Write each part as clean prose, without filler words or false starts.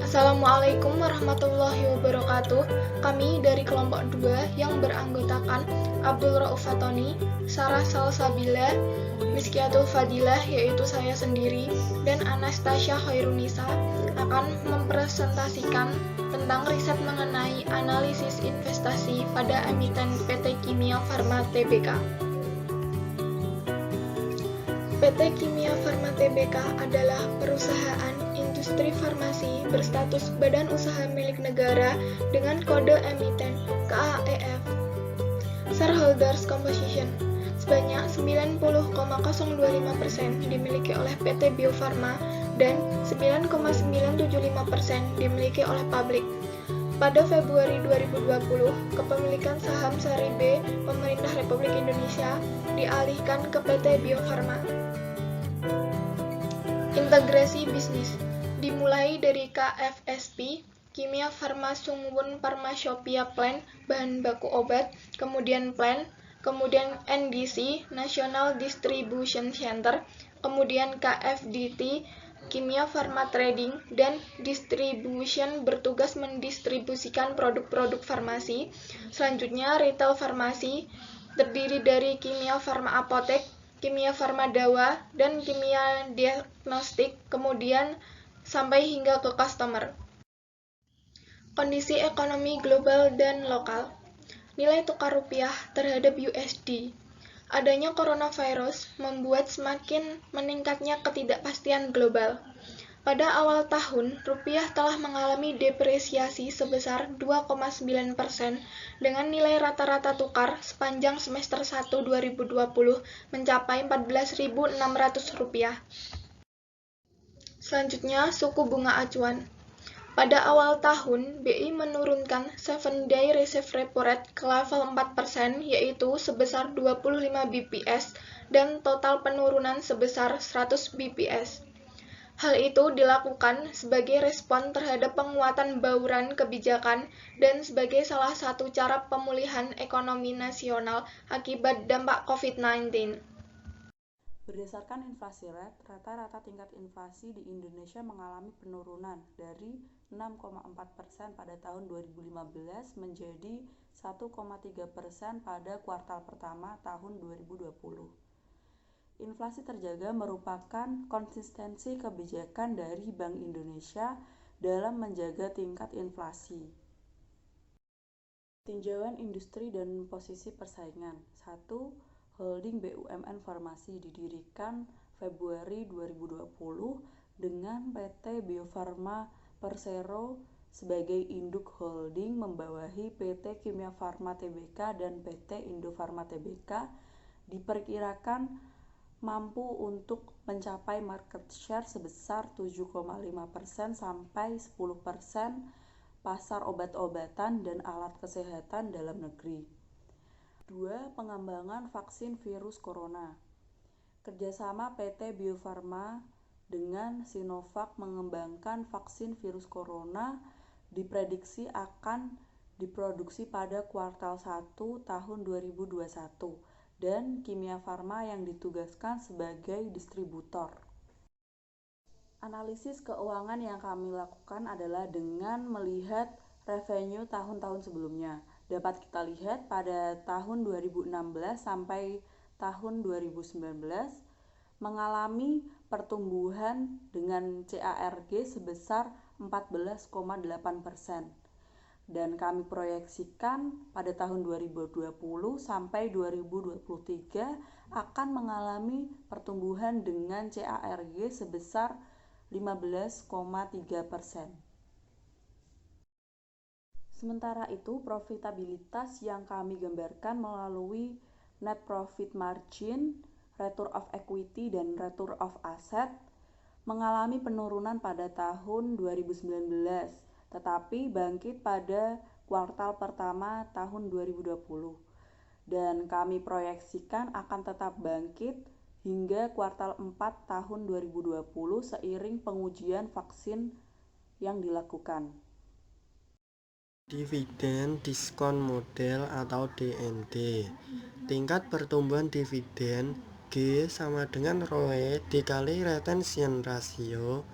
Assalamualaikum warahmatullahi wabarakatuh. Kami dari kelompok 2 yang beranggotakan Abdul Rauf Fatoni, Sarah Salsabila, Miskiatul Fadilah yaitu saya sendiri, dan Anastasia Khairunisa akan mempresentasikan tentang riset mengenai analisis investasi pada emiten PT Kimia Farma Tbk. PT Kimia Farma Tbk adalah perusahaan industri farmasi berstatus badan usaha milik negara dengan kode emiten KAEF. Shareholders composition sebanyak 90,025% dimiliki oleh PT Bio Farma dan 9,975% dimiliki oleh publik. Pada Februari 2020, kepemilikan saham seri B Pemerintah Republik Indonesia dialihkan ke PT Bio Farma. Integrasi bisnis dimulai dari KFSP, Kimia Farma Sungwon Pharmacopeia Plant, bahan baku obat, kemudian Plant, kemudian NDC, National Distribution Center, kemudian KFDT, Kimia Farma Trading, dan Distribution bertugas mendistribusikan produk-produk farmasi. Selanjutnya, Retail Farmasi terdiri dari Kimia Farma Apotek, Kimia Farma Dawa, dan Kimia Diagnostik, kemudian sampai hingga ke customer. Kondisi ekonomi global dan lokal. Nilai tukar rupiah terhadap USD. Adanya coronavirus membuat semakin meningkatnya ketidakpastian global. Pada awal tahun, rupiah telah mengalami depresiasi sebesar 2,9% dengan nilai rata-rata tukar sepanjang semester 1 2020 mencapai Rp14.600. Selanjutnya, suku bunga acuan. Pada awal tahun, BI menurunkan 7-day reserve repo rate ke level 4%, yaitu sebesar 25 bps, dan total penurunan sebesar 100 bps. Hal itu dilakukan sebagai respon terhadap penguatan bauran kebijakan dan sebagai salah satu cara pemulihan ekonomi nasional akibat dampak COVID-19. Berdasarkan inflasi rate, rata-rata tingkat inflasi di Indonesia mengalami penurunan dari 6,4% pada tahun 2015 menjadi 1,3% pada kuartal pertama tahun 2020. Inflasi terjaga merupakan konsistensi kebijakan dari Bank Indonesia dalam menjaga tingkat inflasi. Tinjauan industri dan posisi persaingan. 1. Holding BUMN Farmasi didirikan Februari 2020 dengan PT Bio Farma Persero sebagai induk holding membawahi PT Kimia Farma Tbk dan PT Indofarma Tbk. Diperkirakan mampu untuk mencapai market share sebesar 7,5% sampai 10% pasar obat-obatan dan alat kesehatan dalam negeri. 2. Pengembangan vaksin virus corona. Kerjasama PT Bio Farma dengan Sinovac mengembangkan vaksin virus corona diprediksi akan diproduksi pada kuartal 1 tahun 2021 dan Kimia Farma yang ditugaskan sebagai distributor. Analisis keuangan yang kami lakukan adalah dengan melihat revenue tahun-tahun sebelumnya. Dapat kita lihat pada tahun 2016 sampai tahun 2019 mengalami pertumbuhan dengan CAGR sebesar 14,8%. Dan kami proyeksikan pada tahun 2020 sampai 2023 akan mengalami pertumbuhan dengan CAGR sebesar 15,3%. Sementara itu, profitabilitas yang kami gambarkan melalui net profit margin, return of equity, dan return of asset mengalami penurunan pada tahun 2019, tetapi bangkit pada kuartal pertama tahun 2020. Dan kami proyeksikan akan tetap bangkit hingga kuartal 4 tahun 2020 seiring pengujian vaksin yang dilakukan. Dividen diskon model atau DND. Tingkat pertumbuhan dividen G sama dengan ROE dikali retention ratio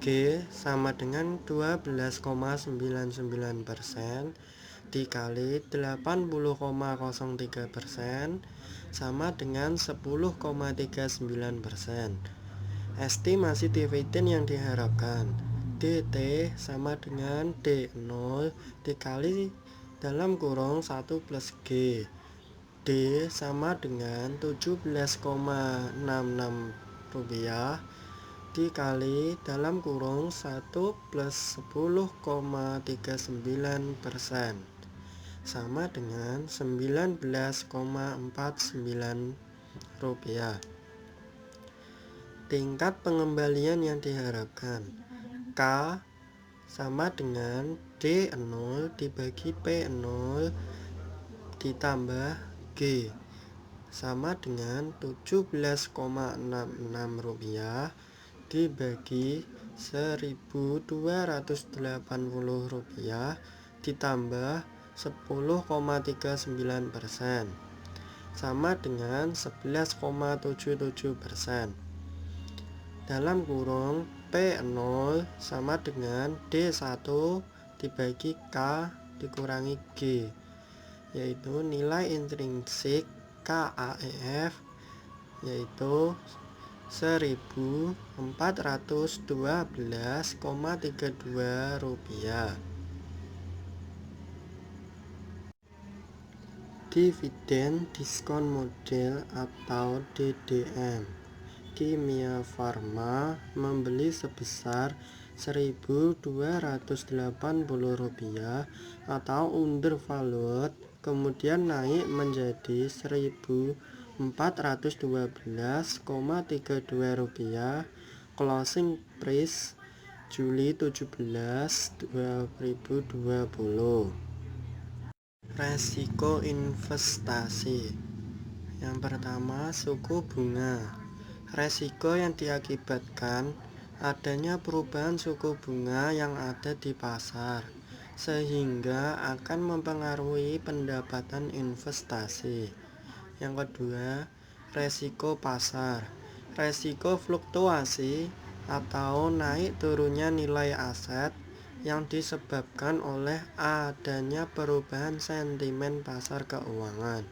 G sama dengan 12,99% dikali 80,03% sama dengan 10,39%. Estimasi dividen yang diharapkan DT sama dengan D0 dikali dalam kurung 1 plus G. D sama dengan 17,66 rupiah dikali dalam kurung 1 plus 10,39% sama dengan 19,49 rupiah. Tingkat pengembalian yang diharapkan K sama dengan D0 dibagi P0 ditambah G sama dengan 17,66 rupiah dibagi 1.280 rupiah ditambah 10,39% sama dengan 11,77%. Dalam kurung P0 sama dengan D1 dibagi K dikurangi G, yaitu nilai intrinsik KAEF yaitu 1.412,32 rupiah. Dividen diskon model atau DDM. Kimia Farma membeli sebesar Rp1.280 atau undervalued, kemudian naik menjadi Rp1.412,32, closing price Juli 17, 2020. Resiko investasi. Yang pertama, suku bunga. Resiko yang diakibatkan adanya perubahan suku bunga yang ada di pasar, sehingga akan mempengaruhi pendapatan investasi. Yang kedua, resiko pasar. Resiko fluktuasi atau naik turunnya nilai aset yang disebabkan oleh adanya perubahan sentimen pasar keuangan.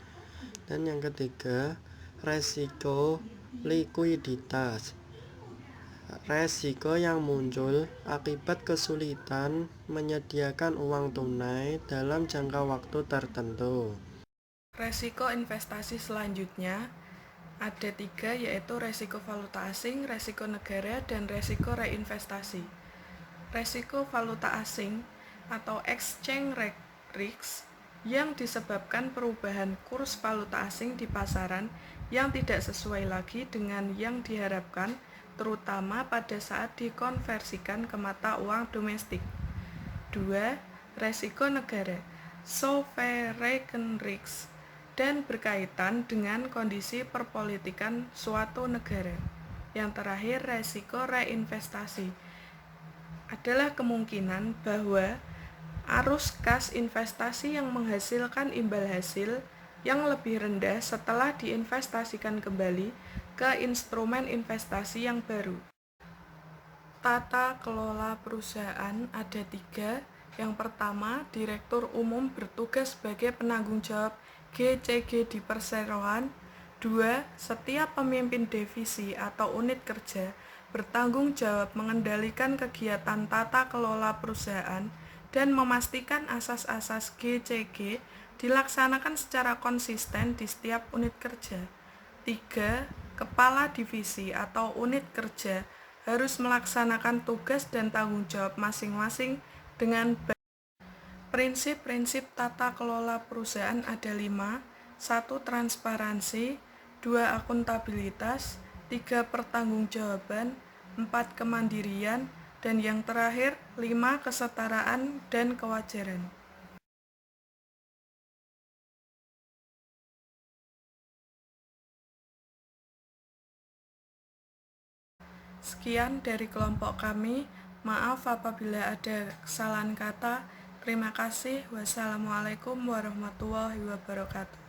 Dan yang ketiga, resiko likuiditas. Resiko yang muncul akibat kesulitan menyediakan uang tunai dalam jangka waktu tertentu. Resiko investasi selanjutnya ada 3, yaitu resiko valuta asing, resiko negara, dan resiko reinvestasi. Resiko valuta asing atau exchange rate risk yang disebabkan perubahan kurs valuta asing di pasaran yang tidak sesuai lagi dengan yang diharapkan, terutama pada saat dikonversikan ke mata uang domestik. 2. Resiko negara, sovereign risk, dan berkaitan dengan kondisi perpolitikan suatu negara. Yang terakhir, resiko reinvestasi adalah kemungkinan bahwa arus kas investasi yang menghasilkan imbal hasil yang lebih rendah setelah diinvestasikan kembali ke instrumen investasi yang baru. Tata kelola perusahaan ada 3. Yang pertama, Direktur Umum bertugas sebagai penanggung jawab GCG di perseroan. 2. Setiap pemimpin divisi atau unit kerja bertanggung jawab mengendalikan kegiatan tata kelola perusahaan dan memastikan asas-asas GCG dilaksanakan secara konsisten di setiap unit kerja. 3. Kepala divisi atau unit kerja harus melaksanakan tugas dan tanggung jawab masing-masing dengan baik. Prinsip-prinsip tata kelola perusahaan ada 5. 1. Transparansi. 2. Akuntabilitas. 3. Pertanggungjawaban. 4. Kemandirian. Dan yang terakhir, 5. Kesetaraan dan kewajaran. Sekian dari kelompok kami. Maaf apabila ada kesalahan kata. Terima kasih. Wassalamualaikum warahmatullahi wabarakatuh.